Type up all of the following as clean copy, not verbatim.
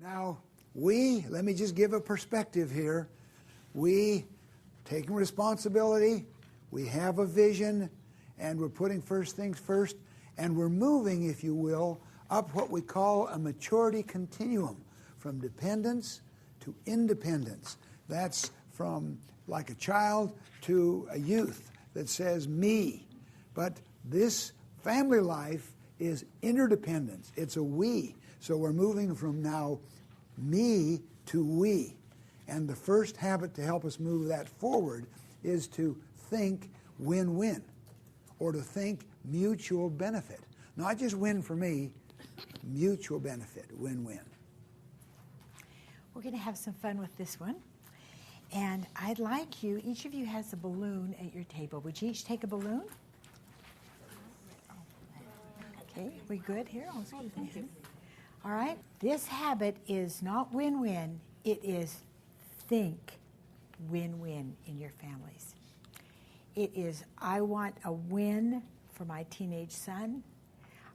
Now, let me just give a perspective here. We taking responsibility, we have a vision, and we're putting first things first, and we're moving, if you will, up what we call a maturity continuum, from dependence to independence. That's from like a child to a youth that says me. But this family life is interdependence. It's a we. So we're moving from now me to we. And the first habit to help us move that forward is to think win-win, or to think mutual benefit. Not just win for me, mutual benefit, win-win. We're going to have some fun with this one. And I'd like you, each of you has a balloon at your table. Would you each take a balloon? Okay, we good here? All right. This habit is not win-win. It is think win-win in your families. It is, I want a win for my teenage son.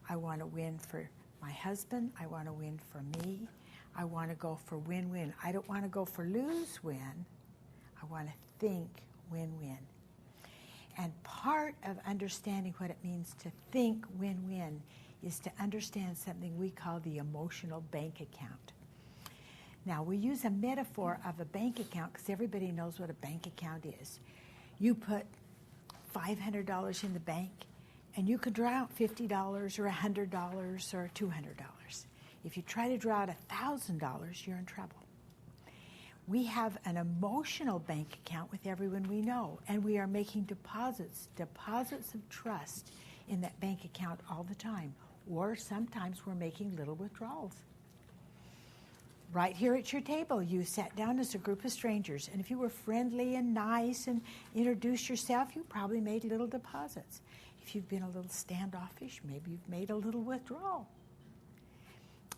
I want a win for my husband. I want a win for me. I want to go for win-win. I don't want to go for lose-win. I want to think win-win. And part of understanding what it means to think win-win is to understand something we call the emotional bank account. Now, we use a metaphor of a bank account because everybody knows what a bank account is. You put $500 in the bank, and you could draw out $50 or $100 or $200. If you try to draw out $1,000, you're in trouble. We have an emotional bank account with everyone we know, and we are making deposits of trust in that bank account all the time. Or sometimes we're making little withdrawals. Right here at your table, you sat down as a group of strangers, and if you were friendly and nice and introduced yourself, you probably made little deposits. If you've been a little standoffish, maybe you've made a little withdrawal.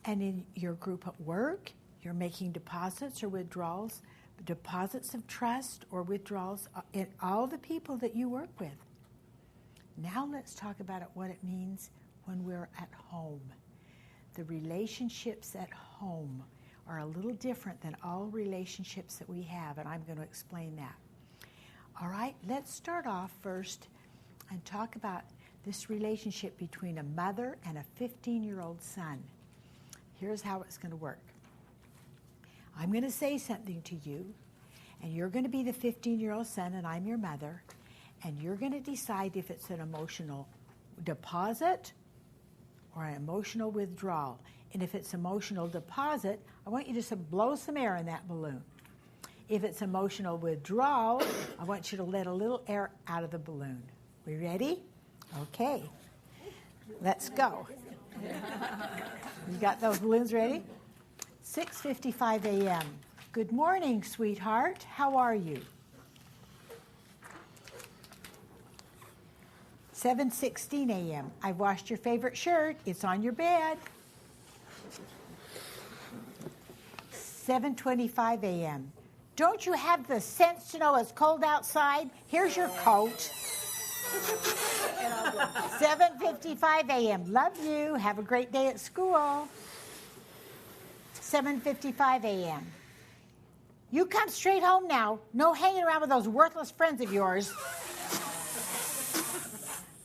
And in your group at work, you're making deposits or withdrawals, deposits of trust or withdrawals in all the people that you work with. Now let's talk about what it means when we're at home. The relationships at home are a little different than all relationships that we have, and I'm going to explain that. All right, let's start off first and talk about this relationship between a mother and a 15-year-old son. Here's how it's going to work. I'm going to say something to you, and you're going to be the 15-year-old son, and I'm your mother, and you're going to decide if it's an emotional deposit or an emotional withdrawal. And if it's emotional deposit, I want you just to blow some air in that balloon. If it's emotional withdrawal, I want you to let a little air out of the balloon. We ready? Okay. Let's go. You got those balloons ready? 6:55 a.m. Good morning, sweetheart. How are you? 7:16 a.m. I've washed your favorite shirt. It's on your bed. 7:25 a.m. Don't you have the sense to know it's cold outside? Here's your coat. 7:55 a.m. Love you. Have a great day at school. 7:55 a.m. You come straight home now. No hanging around with those worthless friends of yours.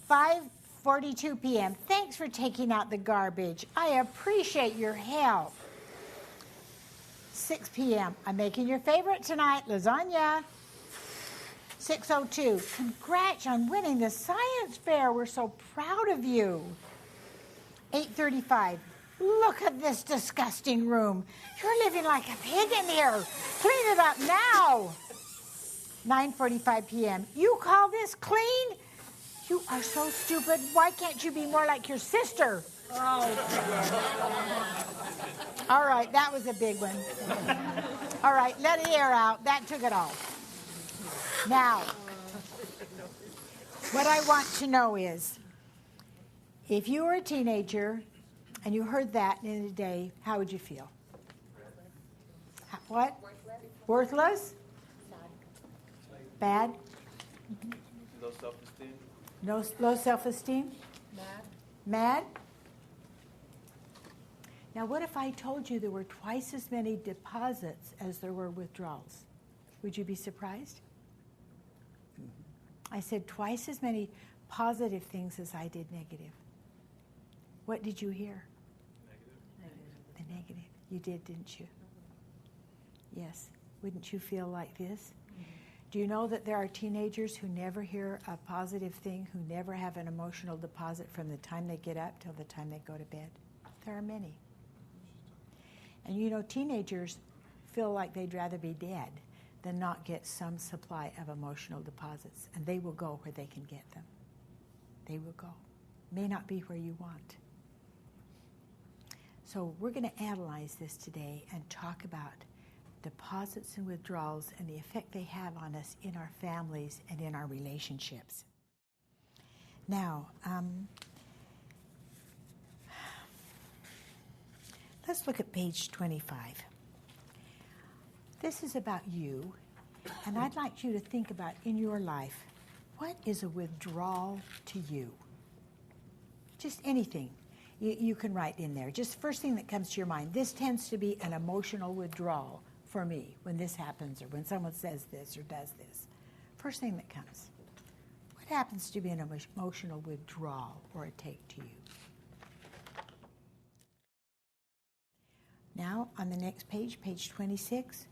5:42 p.m. Thanks for taking out the garbage. I appreciate your help. 6 p.m. I'm making your favorite tonight, lasagna. 6:02. Congrats on winning the science fair. We're so proud of you. 8:35. Look at this disgusting room. You're living like a pig in here. Clean it up now. 9:45 p.m. You call this clean? You are so stupid. Why can't you be more like your sister? Oh. All right, that was a big one. All right, let it air out. That took it all. Now, what I want to know is, if you were a teenager and you heard that in a day, how would you feel? What? Worthless? Bad? Low self-esteem. No, low self-esteem? Mad? Now, what if I told you there were twice as many deposits as there were withdrawals? Would you be surprised? I said twice as many positive things as I did negative. What did you hear? Negative. The negative. You did, didn't you? Yes. Wouldn't you feel like this? Do you know that there are teenagers who never hear a positive thing, who never have an emotional deposit from the time they get up till the time they go to bed? There are many. And you know, teenagers feel like they'd rather be dead than not get some supply of emotional deposits. And they will go where they can get them. They will go. May not be where you want. So we're going to analyze this today and talk about deposits and withdrawals and the effect they have on us in our families and in our relationships. Now, let's look at page 25. This is about you, and I'd like you to think about in your life, what is a withdrawal to you? Just anything. You can write in there. Just the first thing that comes to your mind. This tends to be an emotional withdrawal for me when this happens or when someone says this or does this. First thing that comes. What happens to be an emotional withdrawal or a take to you? Now, on the next page, page 26,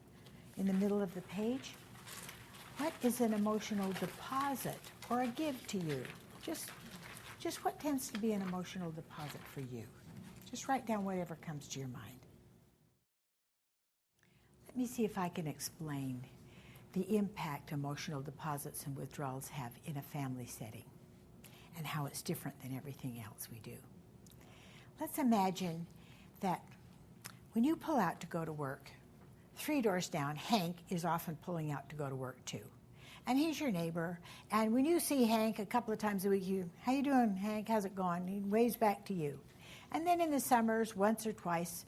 in the middle of the page, what is an emotional deposit or a give to you? Just what tends to be an emotional deposit for you? Just write down whatever comes to your mind. Let me see if I can explain the impact emotional deposits and withdrawals have in a family setting and how it's different than everything else we do. Let's imagine that when you pull out to go to work, 3 doors down, Hank is often pulling out to go to work too. And he's your neighbor. And when you see Hank a couple of times a week, how you doing, Hank? How's it going? He waves back to you. And then in the summers, once or twice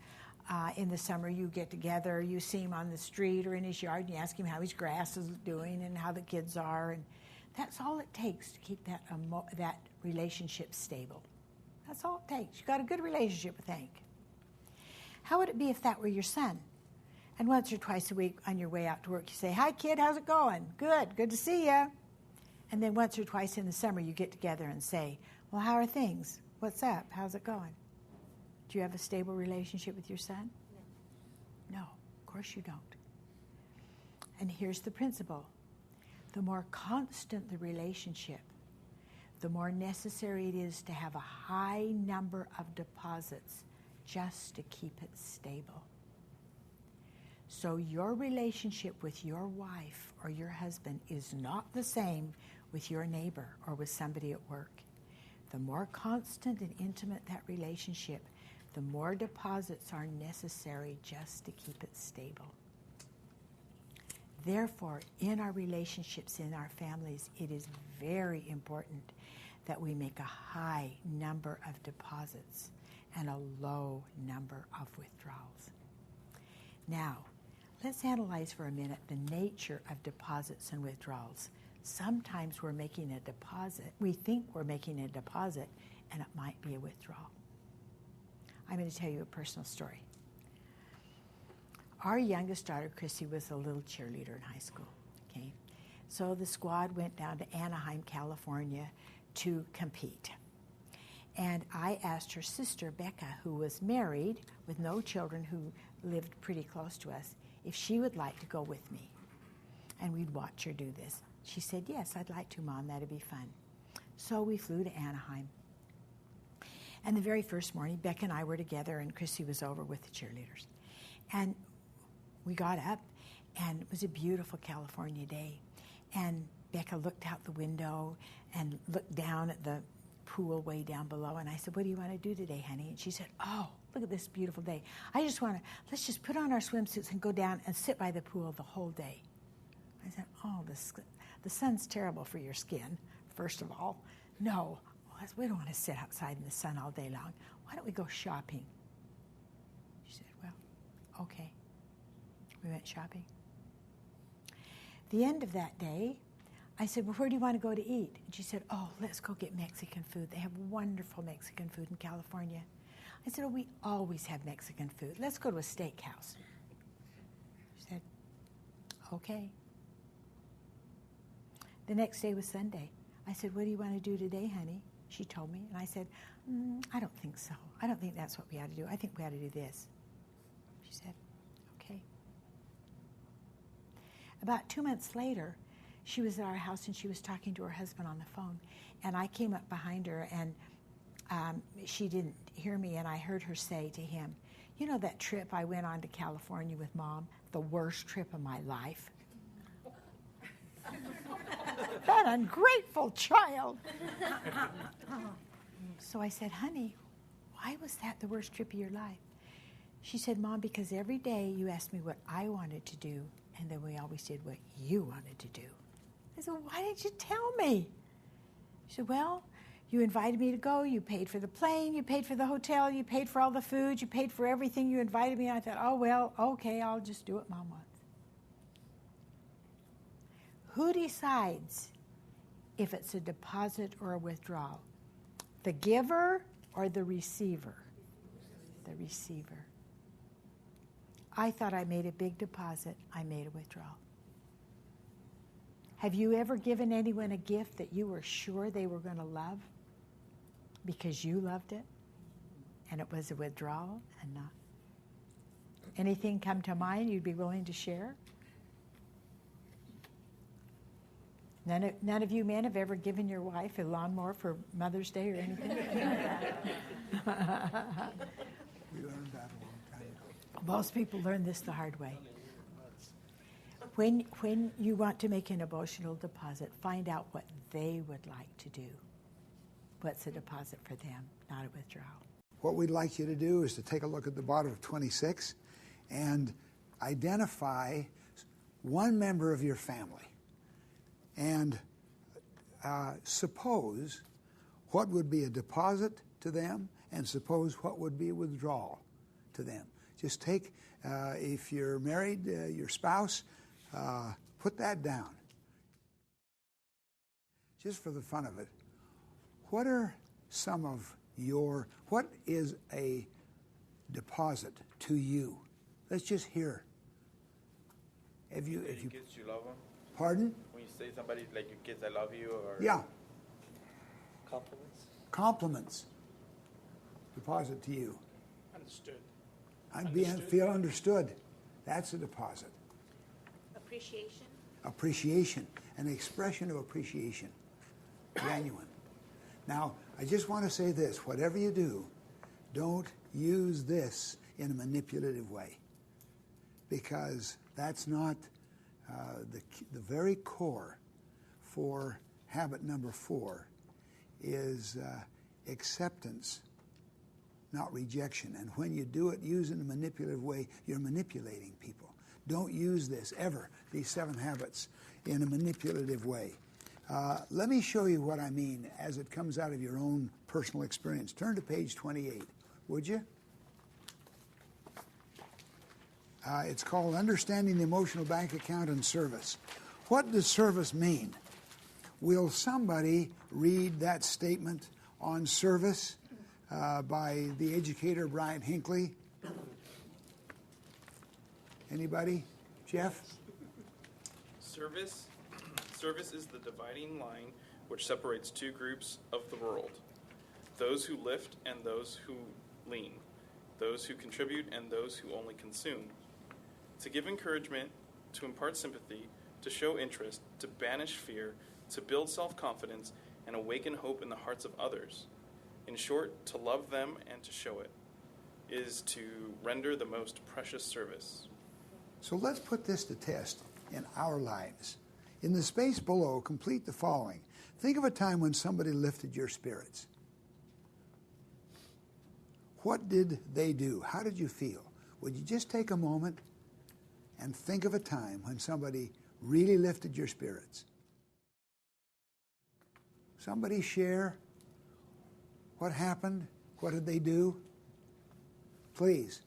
in the summer, you get together, you see him on the street or in his yard, and you ask him how his grass is doing and how the kids are. And that's all it takes to keep that relationship stable. That's all it takes. You got a good relationship with Hank. How would it be if that were your son? And once or twice a week on your way out to work, you say, hi, kid, how's it going? Good to see you. And then once or twice in the summer, you get together and say, well, how are things? What's up? How's it going? Do you have a stable relationship with your son? No, of course you don't. And here's the principle. The more constant the relationship, the more necessary it is to have a high number of deposits just to keep it stable. So your relationship with your wife or your husband is not the same with your neighbor or with somebody at work. The more constant and intimate that relationship, the more deposits are necessary just to keep it stable. Therefore, in our relationships, in our families, it is very important that we make a high number of deposits and a low number of withdrawals. Now, let's analyze for a minute the nature of deposits and withdrawals. Sometimes we're making a deposit. We think we're making a deposit, and it might be a withdrawal. I'm going to tell you a personal story. Our youngest daughter, Chrissy, was a little cheerleader in high school. Okay, so the squad went down to Anaheim, California, to compete. And I asked her sister, Becca, who was married with no children, who lived pretty close to us, if she would like to go with me. And we'd watch her do this. She said, yes, I'd like to, Mom. That'd be fun. So we flew to Anaheim. And the very first morning, Becca and I were together, and Chrissy was over with the cheerleaders. And we got up, and it was a beautiful California day. And Becca looked out the window and looked down at the pool way down below. And I said, what do you want to do today, honey? And she said, oh, look at this beautiful day. Let's just put on our swimsuits and go down and sit by the pool the whole day. I said, oh, the sun's terrible for your skin, first of all. No, we don't want to sit outside in the sun all day long. Why don't we go shopping? She said, well, okay. We went shopping. The end of that day, I said, well, where do you want to go to eat? And she said, oh, let's go get Mexican food. They have wonderful Mexican food in California. I said, oh, we always have Mexican food. Let's go to a steakhouse. She said, okay. The next day was Sunday. I said, what do you want to do today, honey? She told me, and I said, I don't think so. I don't think that's what we ought to do. I think we ought to do this. She said, okay. About 2 months later, she was at our house, and she was talking to her husband on the phone, and I came up behind her, and she didn't hear me, and I heard her say to him, you know that trip I went on to California with Mom, the worst trip of my life? That ungrateful child. So I said, honey, why was that the worst trip of your life? She said, Mom, because every day you asked me what I wanted to do, and then we always did what you wanted to do. I said, why didn't you tell me? She said, well, you invited me to go. You paid for the plane. You paid for the hotel. You paid for all the food. You paid for everything. You invited me. And I thought, oh, well, okay, I'll just do what Mom wants. Who decides if it's a deposit or a withdrawal? The giver or the receiver? The receiver. I thought I made a big deposit. I made a withdrawal. Have you ever given anyone a gift that you were sure they were going to love because you loved it and it was a withdrawal and not? Anything come to mind you'd be willing to share? None of you men have ever given your wife a lawnmower for Mother's Day or anything? We learned that a long time ago. Most people learn this the hard way. When you want to make an emotional deposit, find out what they would like to do. What's a deposit for them, not a withdrawal. What we'd like you to do is to take a look at the bottom of 26 and identify one member of your family. And suppose what would be a deposit to them, and suppose what would be a withdrawal to them. Just take, if you're married, your spouse, put that down. Just for the fun of it, what are some of your, what is a deposit to you? Let's just hear. If you kids, you love them? Pardon? When you say somebody like your kids, I love you, or Yeah. compliments. Compliments. Deposit to you. Understood. Feel understood. That's a deposit. Appreciation. Appreciation. An expression of appreciation. Genuine. Now, I just want to say this. Whatever you do, don't use this in a manipulative way, because that's not the very core for habit number 4 is acceptance, not rejection. And when you do it, use it in a manipulative way, you're manipulating people. Don't use this ever, these 7 habits, in a manipulative way. Let me show you what I mean as it comes out of your own personal experience. Turn to page 28, would you? It's called Understanding the Emotional Bank Account and Service. What does service mean? Will somebody read that statement on service by the educator Brian Hinckley? Anybody? Jeff? Service is the dividing line which separates 2 groups of the world: those who lift and those who lean, those who contribute and those who only consume. To give encouragement, to impart sympathy, to show interest, to banish fear, to build self-confidence, and awaken hope in the hearts of others. In short, to love them and to show it is to render the most precious service. So let's put this to test in our lives. In the space below, complete the following. Think of a time when somebody lifted your spirits. What did they do? How did you feel? Would you just take a moment and think of a time when somebody really lifted your spirits? Somebody share what happened? What did they do? Please.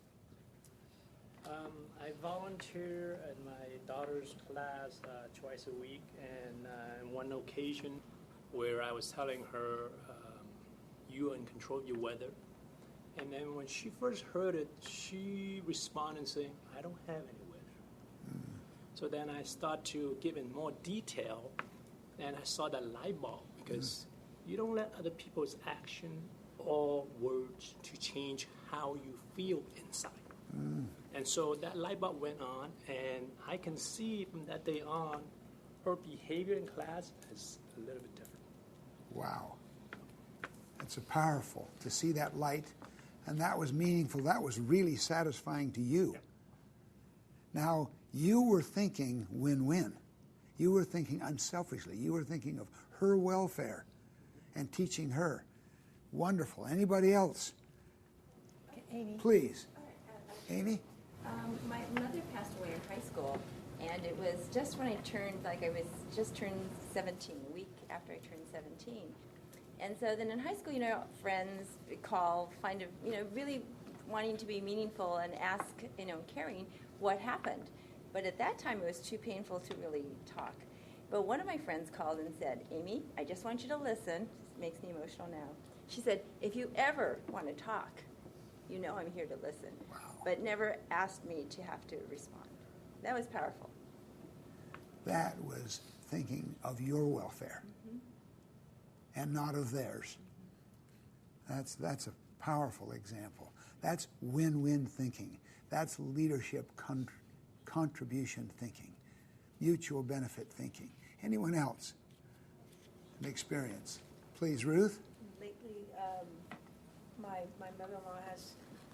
I volunteer at my daughter's class twice a week, and on one occasion where I was telling her, you are in control of your weather, And then when she first heard it, she responded saying, I don't have any with. So then I start to give in more detail, and I saw that light bulb, because you don't let other people's action or words to change how you feel inside. And so that light bulb went on, and I can see from that day on, her behavior in class is a little bit different. Wow. It's powerful to see that light, and that was meaningful. That was really satisfying to you. Yeah. Now, you were thinking win-win. You were thinking unselfishly. You were thinking of her welfare and teaching her. Wonderful. Anybody else? Amy. Please. Amy? My mother passed away in high school, and it was just when I turned, I was just turned 17, a week after I turned 17. And so then in high school, friends call, really wanting to be meaningful and ask, caring what happened. But at that time, it was too painful to really talk. But one of my friends called and said, Amy, I just want you to listen. It makes me emotional now. She said, if you ever want to talk, I'm here to listen. Wow. But never asked me to have to respond. That was powerful. That was thinking of your welfare and not of theirs. That's a powerful example. That's win-win thinking. That's leadership contribution thinking, mutual benefit thinking. Anyone else? An experience. Please, Ruth. Lately, my mother-in-law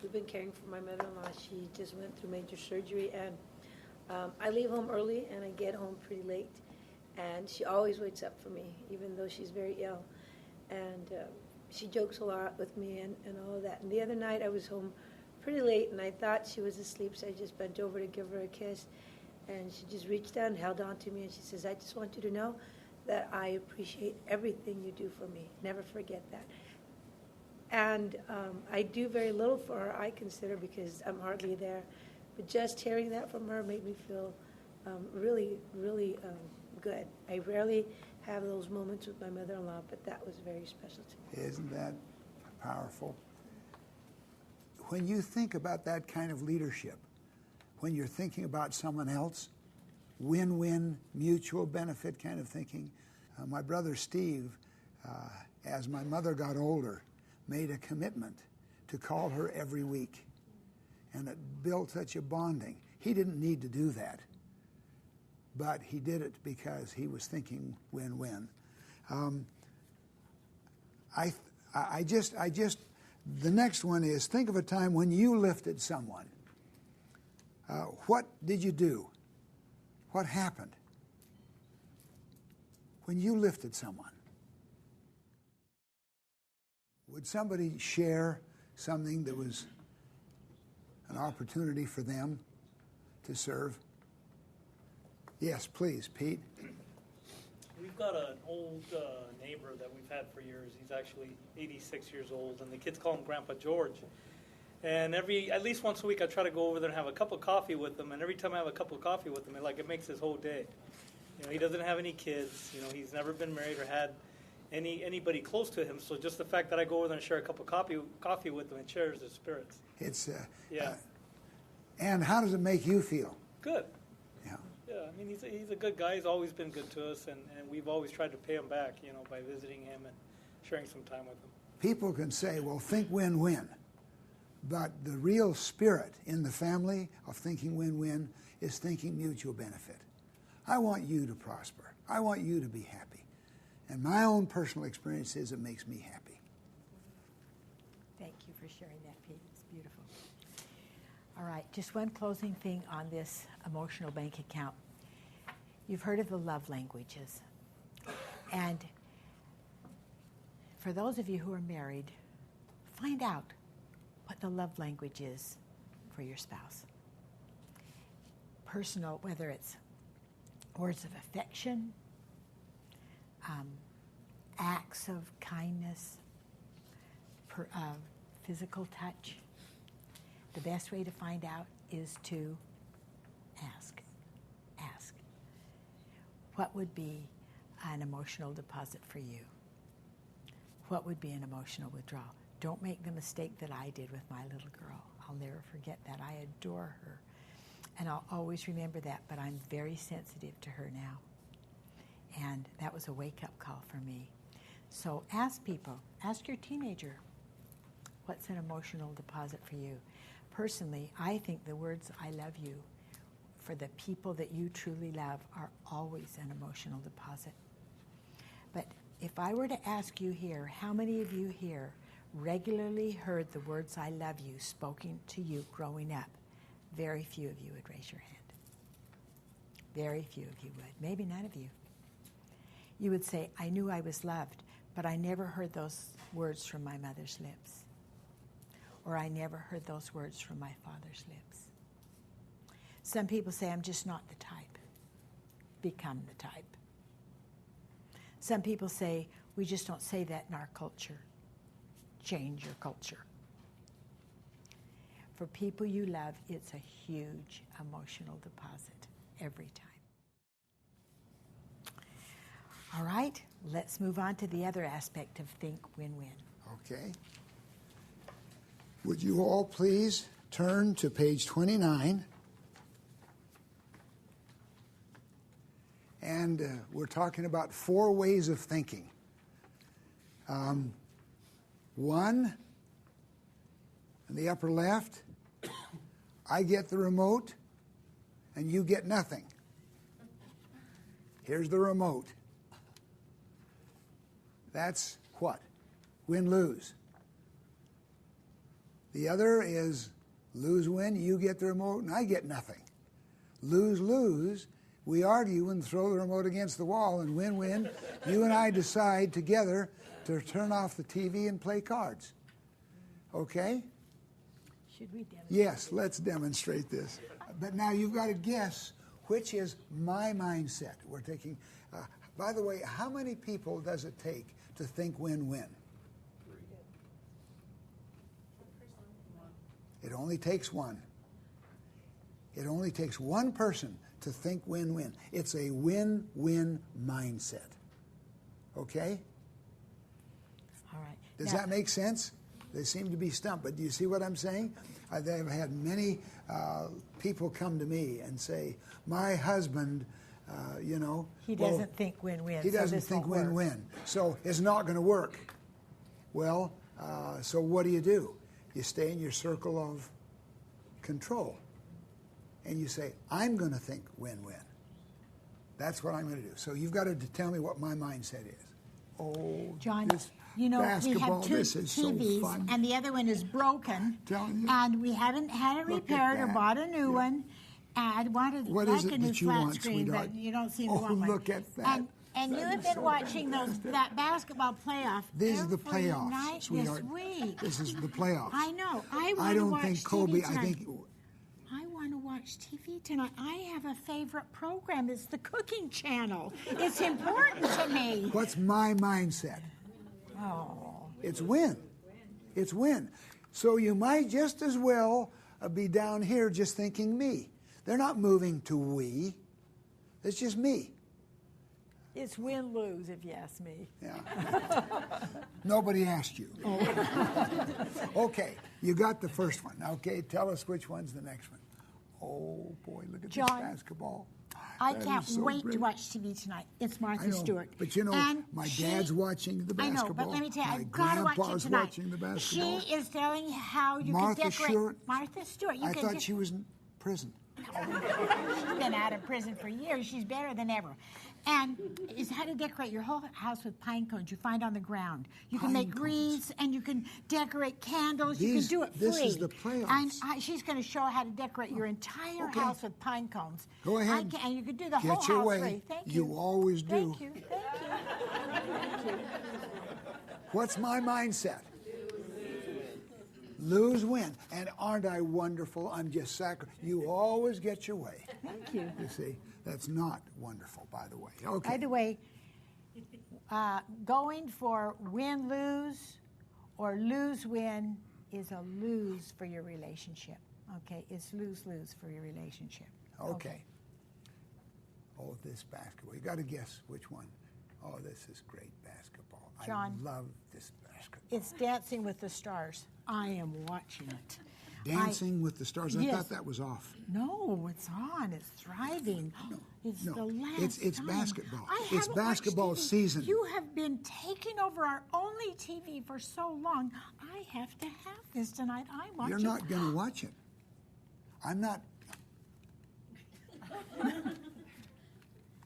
we've been caring for my mother-in-law. She just went through major surgery, and I leave home early and I get home pretty late. And she always wakes up for me, even though she's very ill. And she jokes a lot with me and all of that. And the other night I was home pretty late, and I thought she was asleep, so I just bent over to give her a kiss. And she just reached down and held on to me, and she says, I just want you to know that I appreciate everything you do for me. Never forget that. And I do very little for her, I consider, because I'm hardly there. But just hearing that from her made me feel really, really good. I rarely have those moments with my mother-in-law, but that was very special to me. Isn't that powerful? When you think about that kind of leadership, when you're thinking about someone else, win-win, mutual benefit kind of thinking. My brother Steve, as my mother got older, made a commitment to call her every week. And it built such a bonding. He didn't need to do that, but he did it because he was thinking win-win. The next one is, think of a time when you lifted someone. What did you do? What happened when you lifted someone? Would somebody share something that was an opportunity for them to serve? Yes, please, Pete. We've got an old neighbor that we've had for years. He's actually 86 years old, and the kids call him Grandpa George. And at least once a week, I try to go over there and have a cup of coffee with him. And every time I have a cup of coffee with him, it makes his whole day. He doesn't have any kids. He's never been married or had anybody close to him. So just the fact that I go over there and share a cup of coffee with him, it shares his spirits. It's yeah. And how does it make you feel? Good. Yeah. Yeah, I mean, he's a good guy. He's always been good to us, and we've always tried to pay him back, by visiting him and sharing some time with him. People can say, well, think win-win. But the real spirit in the family of thinking win-win is thinking mutual benefit. I want you to prosper. I want you to be happy. And my own personal experience is it makes me happy. Thank you for sharing that, Pete. It's beautiful. All right, just one closing thing on this emotional bank account. You've heard of the love languages. And for those of you who are married, find out what the love language is for your spouse. Personal, whether it's words of affection, acts of kindness, physical touch. The best way to find out is to ask. Ask. What would be an emotional deposit for you? What would be an emotional withdrawal? Don't make the mistake that I did with my little girl. I'll never forget that. I adore her. And I'll always remember that, but I'm very sensitive to her now. And that was a wake-up call for me. So ask people, ask your teenager, what's an emotional deposit for you? Personally, I think the words I love you for the people that you truly love are always an emotional deposit. But if I were to ask you here, how many of you here regularly heard the words I love you spoken to you growing up? Very few of you would raise your hand. Very few of you would. Maybe none of you. You would say, I knew I was loved, but I never heard those words from my mother's lips. Or I never heard those words from my father's lips. Some people say, I'm just not the type. Become the type. Some people say, we just don't say that in our culture. Change your culture. For people you love, it's a huge emotional deposit every time. All right, let's move on to the other aspect of think win-win. Okay. Would you all please turn to page 29? And we're talking about 4 ways of thinking. One, in the upper left, I get the remote and you get nothing. Here's the remote. That's what? Win-lose. The other is lose-win, you get the remote and I get nothing. Lose-lose, we argue and throw the remote against the wall, and win-win, you and I decide together to turn off the TV and play cards. Okay? Should we demonstrate? Yes, let's demonstrate this. But now you've got to guess which is my mindset. We're taking, by the way, how many people does it take to think win-win? It only takes one. It only takes one person to think win-win. It's a win-win mindset. Okay? All right. Does Now, that make sense? They seem to be stumped, but do you see what I'm saying? I've had many people come to me and say, my husband, he doesn't think win-win. He doesn't think win-win, so it's not going to work. Well, so what do? You stay in your circle of control, and you say, I'm going to think win-win. That's what I'm going to do. So you've got to tell me what my mindset is. Oh, John, this we basketball, have 2 this is TVs, so fun. and the other one is broken, Telling you. and we haven't had it Look at repaired or that. bought a new one. And I wanted What like is it a new that you flat want, screen, sweetheart? but you don't seem to Oh, want one. look at that. And you have been watching that basketball playoff. These are the every playoffs, night sweetheart. this week. This is the playoffs. I know. I don't think Kobe. TV I think I want to watch TV tonight. I have a favorite program. It's the Cooking Channel. It's important to me. what's my mindset? Oh. It's win. It's win. So you might just as well be down here just thinking me. They're not moving to we. It's just me. It's win-lose, if you ask me. Yeah. Nobody asked you. Okay, you got the first one. Okay, tell us which one's the next one. Oh, boy, look at John, this basketball. I That can't is so wait great. to watch TV tonight. It's I Martha know, Stewart. but you know, And my she- dad's watching the I basketball. know, but let me tell you, my I've got to watch it grandpa's tonight. watching the basketball. She is telling you how you Martha can decorate. Stewart? Martha Stewart. I thought she was in prison. She's been out of prison for years. She's better than ever. And it's how to decorate your whole house with pine cones you find on the ground. You can Pine make cones. wreaths and you can decorate candles. you These- can do it this free. is the playoffs. And she's going to show how to decorate your entire Okay. house with pine cones. Go ahead. And you can do the whole Get your house way. free. Thank you. You always do. Thank you. Thank you. Thank you. What's my mindset? Lose, win. And aren't I wonderful? I'm just You always get your way. Thank you. You see, that's not wonderful, by the way. Okay. By the way, going for win-lose or lose-win is a lose for your relationship. Okay, it's lose-lose for your relationship. Okay. Oh, this basketball. You got to guess which one. Oh, this is great basketball. John, I love this basketball. It's Dancing with the Stars. I am watching it. Dancing with the Stars. I Yes. thought that was off. No, it's on. It's thriving. It's no. the last It's time. basketball. I It's haven't basketball watched TV. season. You have been taking over our only TV for so long. I have to have this tonight. I watch You're it. not going to watch it. I'm not.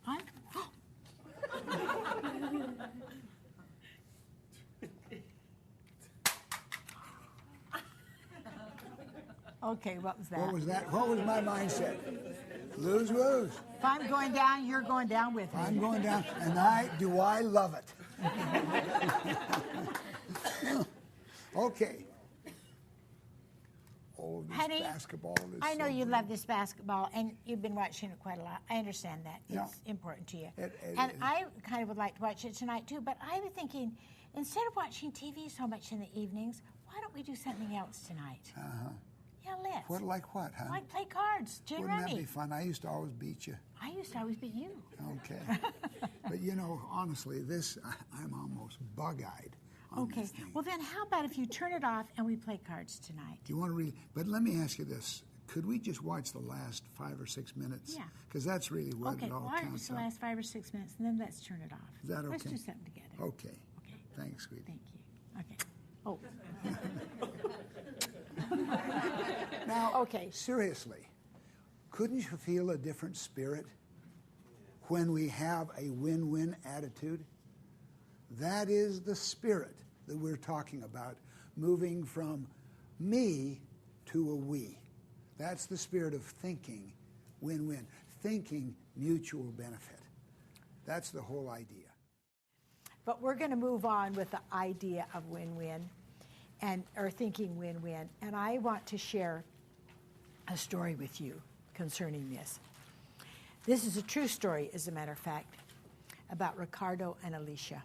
I'm, okay, what was that? What was that? What was my mindset? Lose, lose. If I'm going down, you're going down with me. I'm going down, and I love it. Okay. Oh, this Honey, basketball is I know so you great. love this basketball, and you've been watching it quite a lot. I understand that. Yeah. It's important to you. It and is. I kind of would like to watch it tonight, too, but I was thinking, instead of watching TV so much in the evenings, why don't we do something else tonight? Uh-huh. Yeah, let's. What, like what, huh? Like play cards, gin Wouldn't that rummy. be fun? I used to always beat you. I used to always beat you. Okay. But, you know, honestly, I'm almost bug-eyed on Okay, this thing. well then how about if you turn it off and we play cards tonight? Do you want to read? But let me ask you this. Could we just watch the last 5 or 6 minutes? Yeah. Because that's really what Okay, it all watch counts the up. last 5 or 6 minutes, and then let's turn it off. Is that Let's okay? do something together. Okay. Okay. Thanks, sweetie. Thank you. Okay. Oh. Now, Okay. seriously, couldn't you feel a different spirit when we have a win-win attitude? That is the spirit that we're talking about, moving from me to a we. That's the spirit of thinking win-win, thinking mutual benefit. That's the whole idea. But we're going to move on with the idea of win-win or thinking win-win. And I want to share a story with you concerning this. This is a true story, as a matter of fact, about Ricardo and Alicia.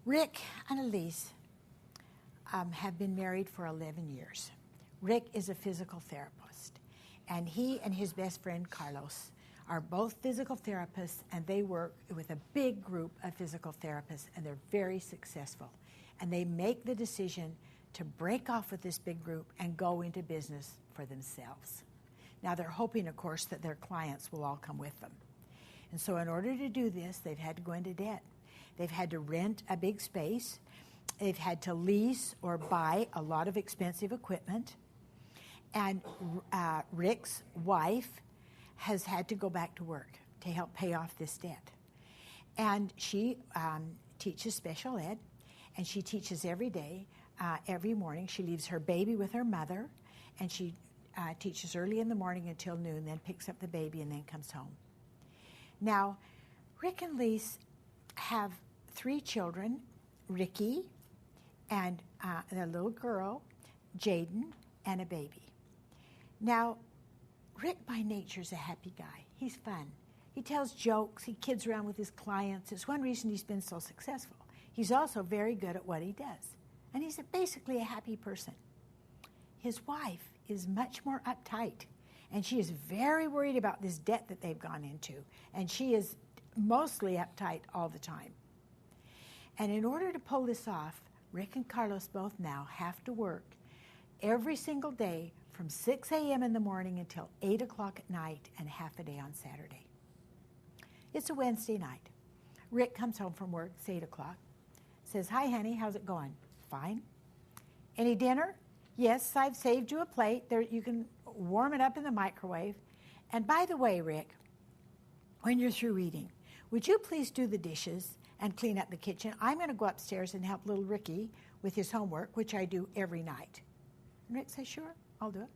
Rick and Elise have been married for 11 years. Rick is a physical therapist, and he and his best friend Carlos are both physical therapists, and they work with a big group of physical therapists, and they're very successful. And they make the decision to break off with this big group and go into business for themselves. Now, they're hoping, of course, that their clients will all come with them. And so in order to do this, they've had to go into debt. They've had to rent a big space. They've had to lease or buy a lot of expensive equipment. And Rick's wife has had to go back to work to help pay off this debt. And she teaches special ed, and she teaches every day, every morning. She leaves her baby with her mother, and she teaches early in the morning until noon, then picks up the baby and then comes home. Now, Rick and Lise have 3 children, Ricky, and a little girl, Jaden, and a baby. Now, Rick by nature is a happy guy. He's fun. He tells jokes. He kids around with his clients. It's one reason he's been so successful. He's also very good at what he does. And he's basically a happy person. His wife is much more uptight. And she is very worried about this debt that they've gone into. And she is mostly uptight all the time. And in order to pull this off, Rick and Carlos both now have to work every single day from 6 a.m. in the morning until 8 o'clock at night and half a day on Saturday. It's a Wednesday night. Rick comes home from work, it's 8 o'clock, says, "Hi, honey, how's it going?" "Fine." "Any dinner?" "Yes, I've saved you a plate. There, you can warm it up in the microwave. And by the way, Rick, when you're through eating, would you please do the dishes and clean up the kitchen? I'm going to go upstairs and help little Ricky with his homework, which I do every night." And Rick says, "Sure, I'll do it."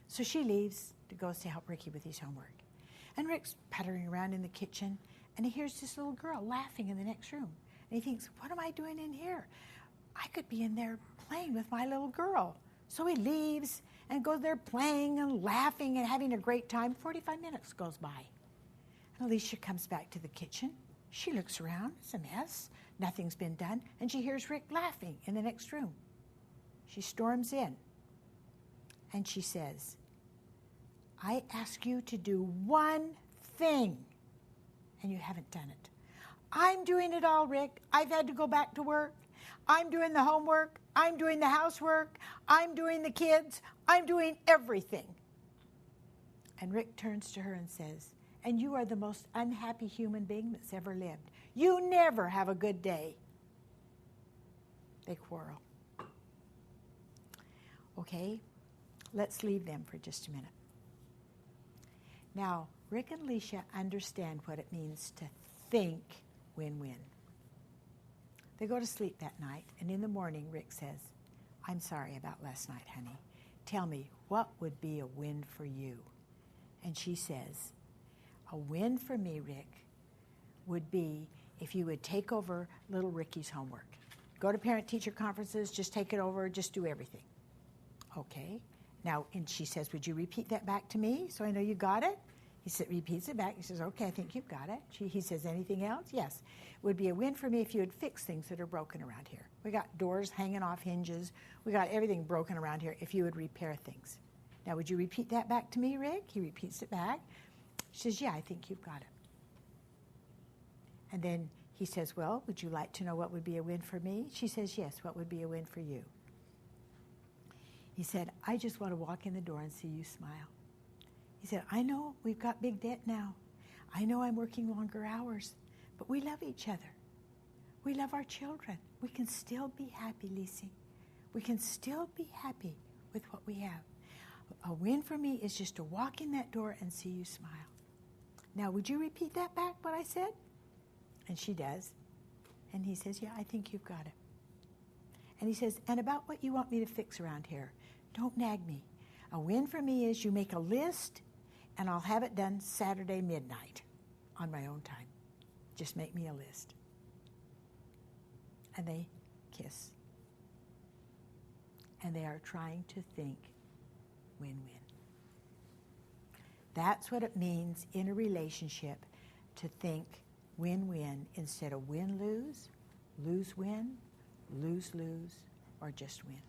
So she leaves to go to help Ricky with his homework. And Rick's puttering around in the kitchen, and he hears this little girl laughing in the next room. And he thinks, "What am I doing in here? I could be in there playing with my little girl." So he leaves and goes there playing and laughing and having a great time. 45 minutes goes by. And Alicia comes back to the kitchen. She looks around. It's a mess. Nothing's been done. And she hears Rick laughing in the next room. She storms in. And she says, "I ask you to do one thing. and you haven't done it. I'm doing it all, Rick. I've had to go back to work. I'm doing the homework. I'm doing the housework. I'm doing the kids. I'm doing everything. And Rick turns to her and says, and you are the most unhappy human being that's ever lived. You never have a good day. They quarrel. Okay, let's leave them for just a minute. Now, Rick and Alicia understand what it means to think win-win. They go to sleep that night, and in the morning, Rick says, I'm sorry about last night, honey. Tell me, what would be a win for you? And she says, a win for me, Rick, would be if you would take over little Ricky's homework. Go to parent-teacher conferences, just take it over, just do everything. Okay. Now, and she says, would you repeat that back to me so I know you got it? He repeats it back. He says, okay, I think you've got it. He says, anything else? Yes. It would be a win for me if you would fix things that are broken around here. We got doors hanging off hinges. We got everything broken around here if you would repair things. Now, would you repeat that back to me, Rick? He repeats it back. She says, yeah, I think you've got it. And then he says, well, would you like to know what would be a win for me? She says, yes, what would be a win for you? He said, I just want to walk in the door and see you smile. He said, I know we've got big debt now. I know I'm working longer hours, but we love each other. We love our children. We can still be happy, Lisi. We can still be happy with what we have. A win for me is just to walk in that door and see you smile. Now, would you repeat that back, what I said? And she does. And he says, yeah, I think you've got it. And he says, and about what you want me to fix around here, don't nag me. A win for me is you make a list, and I'll have it done Saturday midnight on my own time. Just make me a list. And they kiss. And they are trying to think win-win. That's what it means in a relationship to think win-win instead of win-lose, lose-win, lose-lose, or just win.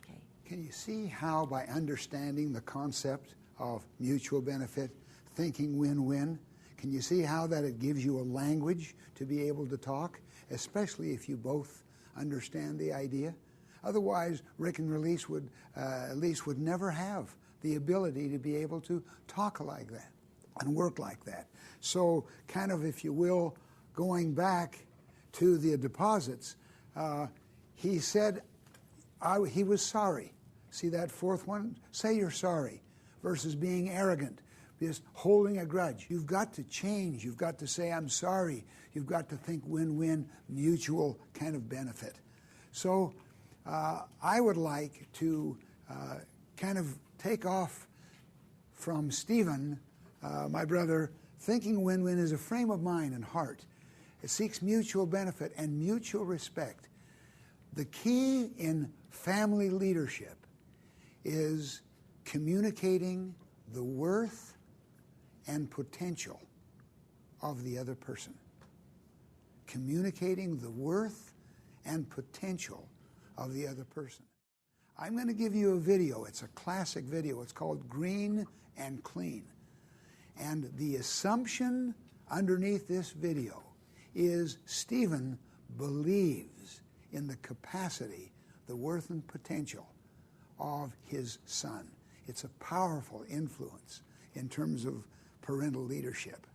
Okay. Can you see how by understanding the concept of mutual benefit, thinking win-win, can you see how that it gives you a language to be able to talk, especially if you both understand the idea? Otherwise, Rick and Elise would never have the ability to be able to talk like that and work like that. So kind of, if you will, going back to the deposits, he said he was sorry. See that fourth one? Say you're sorry versus being arrogant, just holding a grudge. You've got to change. You've got to say, I'm sorry. You've got to think win-win, mutual kind of benefit. So I would like to kind of take off from Stephen, my brother. Thinking win-win is a frame of mind and heart. It seeks mutual benefit and mutual respect. The key in family leadership is communicating the worth and potential of the other person. Communicating the worth and potential of the other person. I'm going to give you a video. It's a classic video. It's called Green and Clean. And the assumption underneath this video is Stephen believes in the capacity, the worth and potential of his son. It's a powerful influence in terms of parental leadership.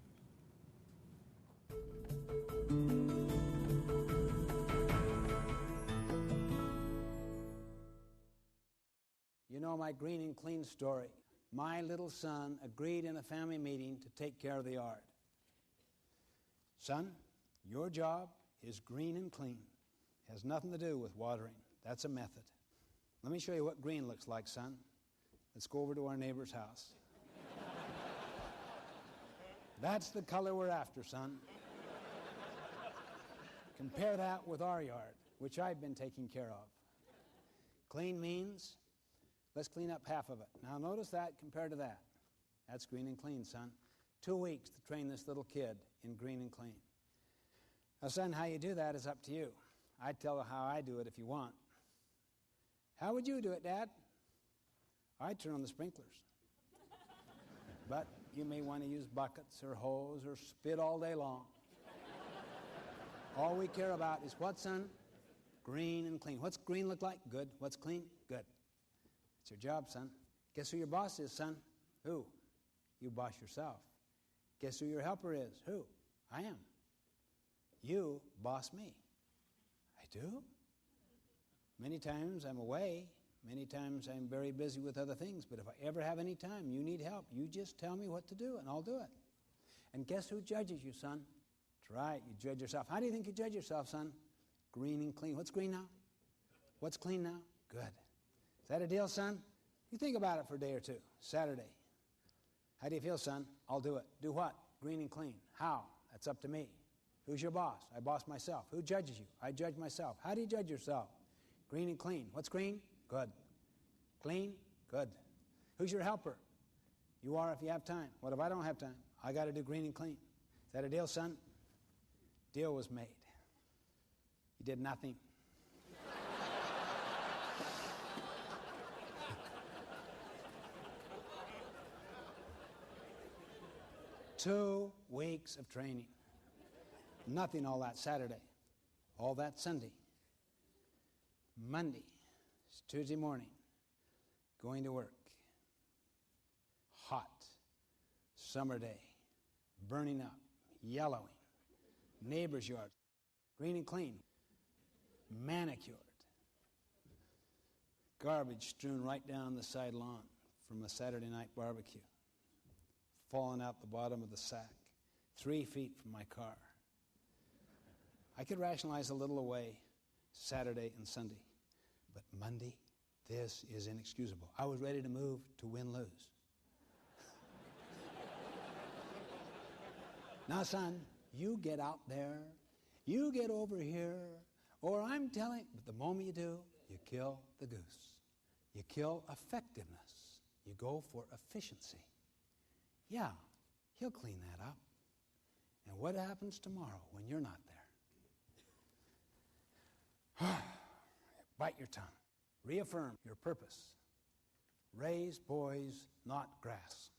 You know my green and clean story. My little son agreed in a family meeting to take care of the yard. Son, your job is green and clean. It has nothing to do with watering. That's a method. Let me show you what green looks like, son. Let's go over to our neighbor's house. That's the color we're after, son. Compare that with our yard, which I've been taking care of. Clean means, let's clean up half of it. Now notice that compared to that. That's green and clean, son. 2 weeks to train this little kid in green and clean. Now, son, how you do that is up to you. I'd tell you how I do it if you want. How would you do it, Dad? I'd turn on the sprinklers. But, You may want to use buckets or hose or spit all day long. All we care about is what, son? Green and clean. What's green look like? Good. What's clean? Good. It's your job, son. Guess who your boss is, son? Who? You boss yourself. Guess who your helper is? Who? I am. You boss me. I do? Many times I'm away. Many times I'm very busy with other things. But if I ever have any time, you need help, you just tell me what to do and I'll do it. And guess who judges you, son? That's right, you judge yourself. How do you think you judge yourself, son? Green and clean. What's green now? What's clean now? Good. Is that a deal, son? You think about it for a day or two. Saturday. How do you feel, son? I'll do it. Do what? Green and clean. How? That's up to me. Who's your boss? I boss myself. Who judges you? I judge myself. How do you judge yourself? Green and clean. What's green? Good. Clean? Good. Who's your helper? You are if you have time. What if I don't have time? I got to do green and clean. Is that a deal, son? Deal was made. You did nothing. 2 weeks of training. Nothing all that Saturday. All that Sunday. Monday. It's Tuesday morning. Going to work. Hot. Summer day. Burning up. Yellowing. Neighbor's yard. Green and clean. Manicured. Garbage strewn right down the side lawn from a Saturday night barbecue. Falling out the bottom of the sack. 3 feet from my car. I could rationalize a little away Saturday and Sunday. But Monday, this is inexcusable. I was ready to move to win-lose. Now, son, you get out there, you get over here, or I'm telling, but the moment you do, you kill the goose. You kill effectiveness. You go for efficiency. Yeah, he'll clean that up. And what happens tomorrow when you're not there? Bite your tongue. Reaffirm your purpose. Raise boys, not grass.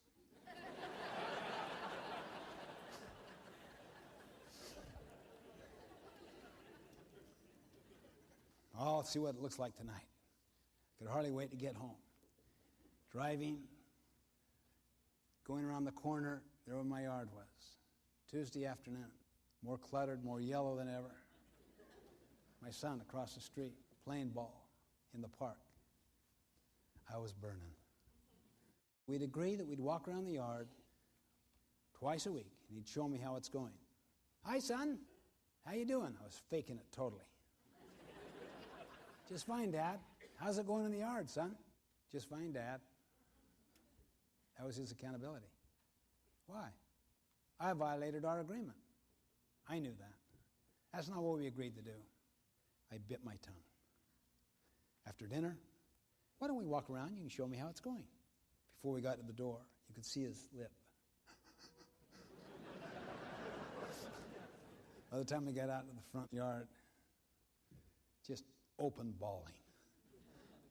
Oh, see what it looks like tonight. I could hardly wait to get home. Driving, going around the corner, there where my yard was. Tuesday afternoon, more cluttered, more yellow than ever. My son across the street, playing ball in the park. I was burning. We'd agree that we'd walk around the yard twice a week, and he'd show me how it's going. Hi, son. How you doing? I was faking it totally. Just fine, Dad. How's it going in the yard, son? Just fine, Dad. That was his accountability. Why? I violated our agreement. I knew that. That's not what we agreed to do. I bit my tongue. After dinner, why don't we walk around? You can show me how it's going. Before we got to the door, you could see his lip. By the time we got out to the front yard, just open bawling.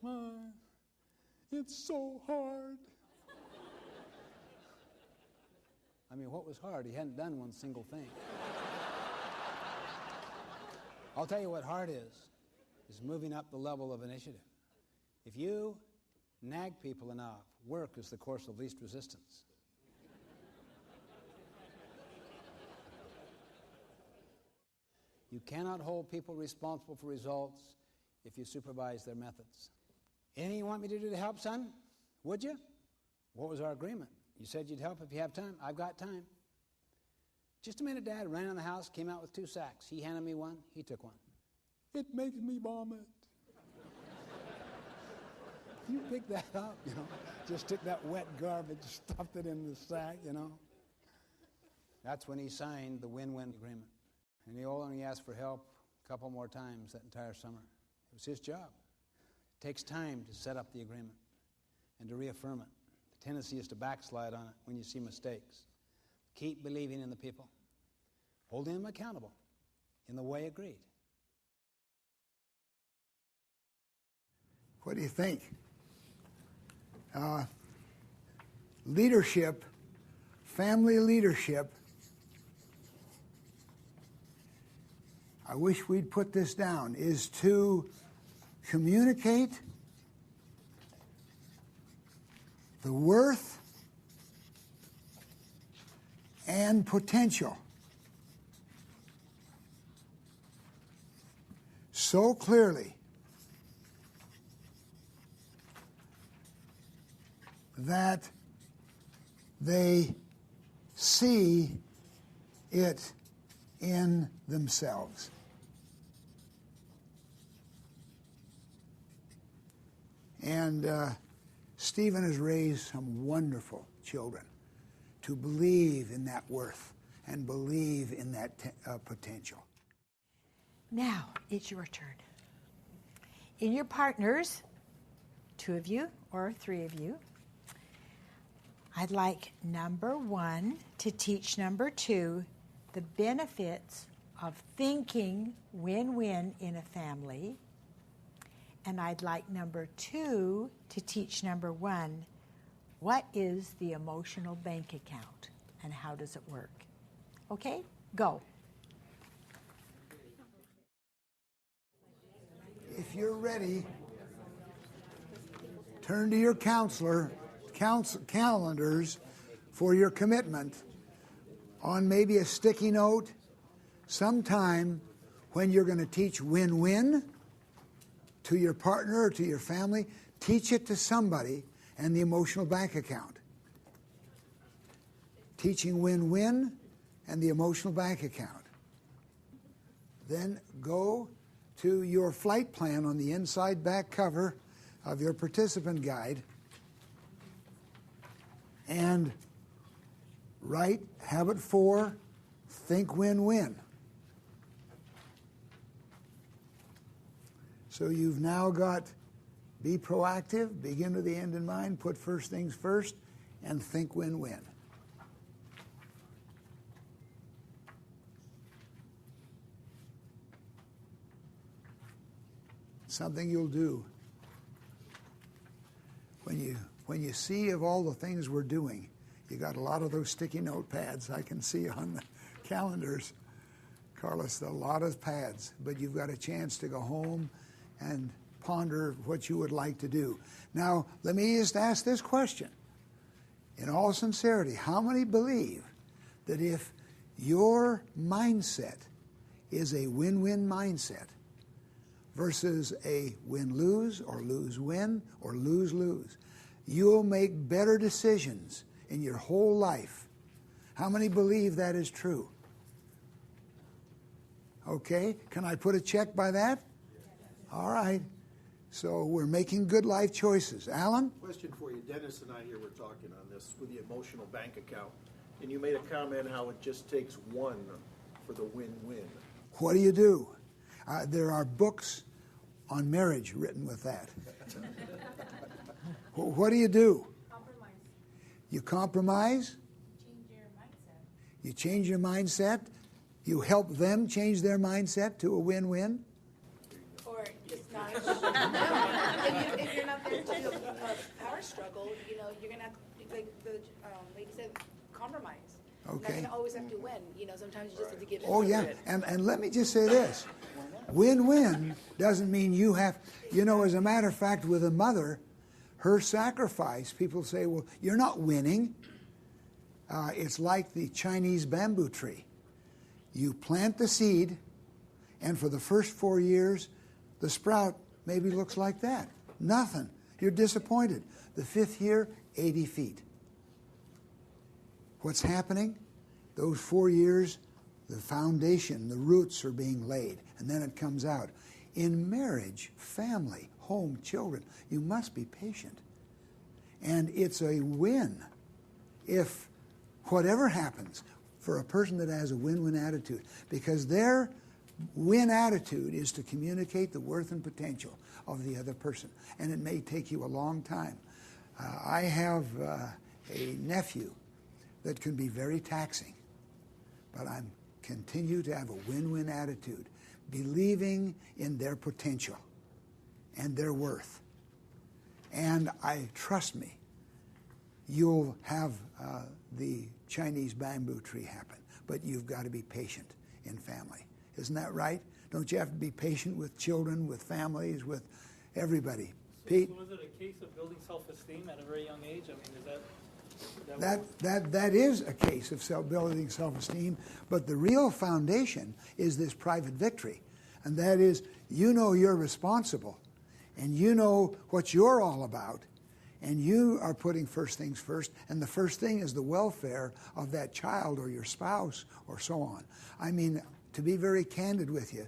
My, it's so hard. I mean, what was hard? He hadn't done one single thing. I'll tell you what hard is moving up the level of initiative. If you nag people enough, work is the course of least resistance. You cannot hold people responsible for results if you supervise their methods. Anything you want me to do to help, son? Would you? What was our agreement? You said you'd help if you have time. I've got time. Just a minute, Dad. Ran in the house, came out with 2 sacks. He handed me one. He took one. It makes me vomit. You pick that up, you know. Just took that wet garbage, stuffed it in the sack, you know. That's when he signed the win-win agreement. And he only asked for help a couple more times that entire summer. It was his job. It takes time to set up the agreement and to reaffirm it. The tendency is to backslide on it when you see mistakes. Keep believing in the people. Holding them accountable in the way agreed. What do you think? Leadership family leadership, I wish we'd put this down, is to communicate the worth and potential so clearly that they see it in themselves. And Stephen has raised some wonderful children to believe in that worth and believe in that potential. Now it's your turn. In your partners, 2 of you or 3 of you, I'd like number 1 to teach number 2 the benefits of thinking win-win in a family. And I'd like number 2 to teach number 1 what is the emotional bank account and how does it work. Okay? Go. If you're ready, turn to your calendars for your commitment on maybe a sticky note sometime when you're going to teach win-win to your partner or to your family. Teach it to somebody and the emotional bank account. Teaching win-win and the emotional bank account. Then go to your flight plan on the inside back cover of your participant guide and write habit 4, think win-win. So you've now got be proactive, begin with the end in mind, put first things first, and think win-win. Something you'll do when you see of all the things we're doing. You got a lot of those sticky note pads I can see on the calendars, Carlos, a lot of pads, but you've got a chance to go home and ponder what you would like to do. Now, let me just ask this question. In all sincerity, how many believe that if your mindset is a win-win mindset versus a win-lose or lose-win or lose-lose, you'll make better decisions in your whole life? How many believe that is true? Okay, can I put a check by that? All right. So we're making good life choices. Alan? Question for you. Dennis and I here were talking on this with the emotional bank account, and you made a comment how it just takes 1 for the win-win. What do you do? There are books on marriage written with that. What do you do? Compromise. You compromise? Change your mindset. You change your mindset? You help them change their mindset to a win-win? Or just not. if you're not there to do a power struggle, you're gonna have, like the lady said, compromise. Okay. You're not gonna always have to win. Sometimes you just have to give in. Oh, yeah. And let me just say this. Win-win doesn't mean you have, as a matter of fact, with a mother, her sacrifice, people say, well, you're not winning. It's like the Chinese bamboo tree. You plant the seed, and for the first 4 years, the sprout maybe looks like that. Nothing. You're disappointed. The 5th year, 80 feet. What's happening? Those 4 years, the foundation, the roots are being laid, and then it comes out. In marriage, family, home, children, you must be patient. And it's a win if whatever happens for a person that has a win-win attitude, because their win attitude is to communicate the worth and potential of the other person. And it may take you a long time. I have a nephew that can be very taxing, but I continue to have a win-win attitude, believing in their potential and their worth. And trust me, you'll have the Chinese bamboo tree happen. But you've got to be patient in family. Isn't that right? Don't you have to be patient with children, with families, with everybody? Pete? So is it a case of building self-esteem at a very young age? I mean, is That is a case of building self-esteem, but the real foundation is this private victory. And that is, you know you're responsible, and you know what you're all about, and you are putting first things first, and the first thing is the welfare of that child or your spouse or so on. I mean, to be very candid with you,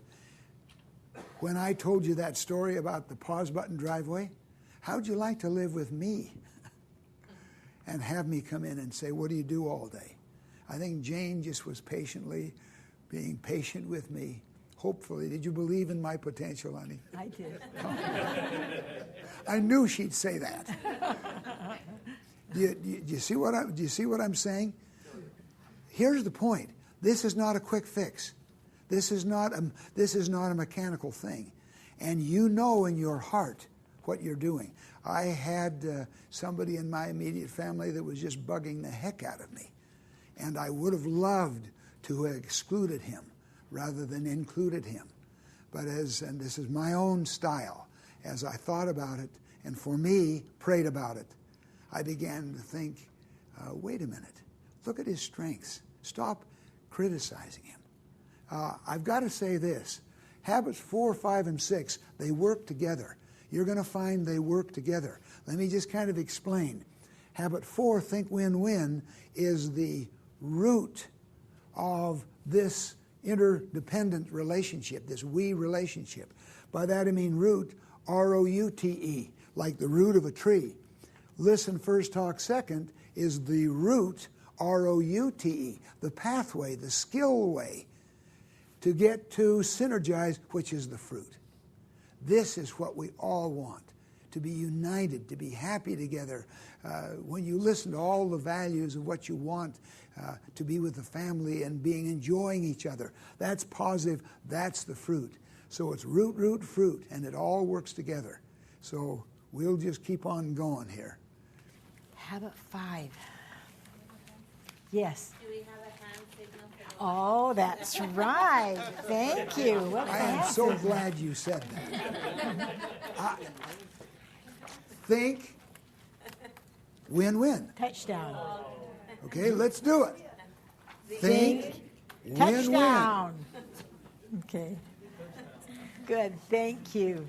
when I told you that story about the pause button driveway, how'd you like to live with me and have me come in and say, what do you do all day? I think Jane just was patiently being patient with me. Hopefully. Did you believe in my potential, honey? I did. I knew she'd say that. Do you see what I'm saying? Here's the point. This is not a quick fix. This is not a mechanical thing. And you know in your heart what you're doing. I had somebody in my immediate family that was just bugging the heck out of me. And I would have loved to have excluded him rather than included him. But and this is my own style, as I thought about it, and for me, prayed about it, I began to think, wait a minute, look at his strengths. Stop criticizing him. I've got to say this, habits 4, 5, and 6, they work together. You're going to find they work together. Let me just kind of explain. Habit 4, think win-win, is the root of this interdependent relationship, this we relationship. By that I mean root, R-O-U-T-E, like the root of a tree. Listen first, talk second is the root, R-O-U-T-E, the pathway, the skill way to get to synergize, which is the fruit. This is what we all want, to be united, to be happy together. When you listen to all the values of what you want, to be with the family and enjoying each other, that's positive, that's the fruit. So it's root, root, fruit, and it all works together. So we'll just keep on going here. Habit 5. Yes. Do we have a hand signal for the Oh, that's right. Thank you. What's I am that? so glad you said that. Think win-win. Touchdown. Okay, let's do it. Think win-win. Touchdown. Okay. Good. Thank you.